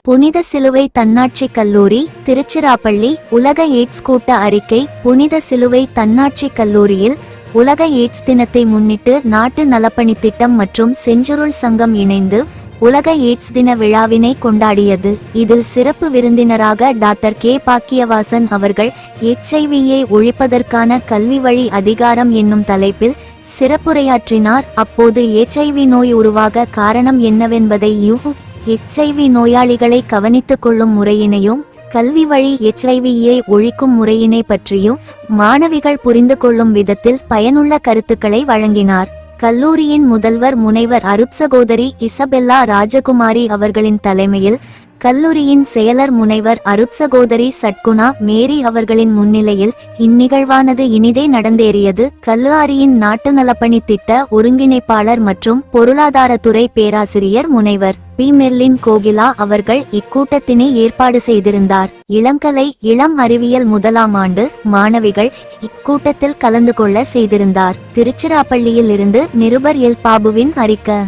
புனித சிலுவை தன்னாட்சி கல்லூரி திருச்சிராப்பள்ளி. உலக எய்ட்ஸ் கூட்ட அறிக்கை. புனித சிலுவை தன்னாட்சி கல்லூரியில் உலக எய்ட்ஸ் தினத்தை முன்னிட்டு நாட்டு நலப்பணி திட்டம் மற்றும் செஞ்சுருள் சங்கம் இணைந்து உலக எய்ட்ஸ் தின விழாவினை கொண்டாடியது. இதில் சிறப்பு விருந்தினராக டாக்டர் கே பாக்கியவாசன் அவர்கள் HIV-யை ஒழிப்பதற்கான கல்வி வழி அதிகாரம் என்னும் தலைப்பில் சிறப்புரையாற்றினார். அப்போது HIV நோய் உருவாக காரணம் என்னவென்பதையும் HIV நோயாளிகளை கவனித்துக் கொள்ளும் முறையினையும் கல்வி வழி HIV-யை ஒழிக்கும் முறையினை பற்றியும் மாணவிகள் புரிந்து கொள்ளும் விதத்தில் பயனுள்ள கருத்துக்களை வழங்கினார். கல்லூரியின் முதல்வர் முனைவர் அருட்சகோதரி இசபெல்லா ராஜகுமாரி அவர்களின் தலைமையில் கல்லூரியின் செயலர் முனைவர் அருட்சகோதரி சட்குணா மேரி அவர்களின் முன்னிலையில் இந்நிகழ்வானது இனிதே நடந்தேறியது. கல்லூரியின் நாட்டு நலப்பணி திட்ட ஒருங்கிணைப்பாளர் மற்றும் பொருளாதாரத்துறை பேராசிரியர் முனைவர் பி மெர்லின் கோகிலா அவர்கள் இக்கூட்டத்தினை ஏற்பாடு செய்திருந்தார். இளங்கலை இளம் அறிவியல் முதலாம் ஆண்டு மாணவிகள் இக்கூட்டத்தில் கலந்து கொள்ள செய்திருந்தார். திருச்சிராப்பள்ளியில் இருந்து நிருபர் எல் பாபுவின் அறிக்கை.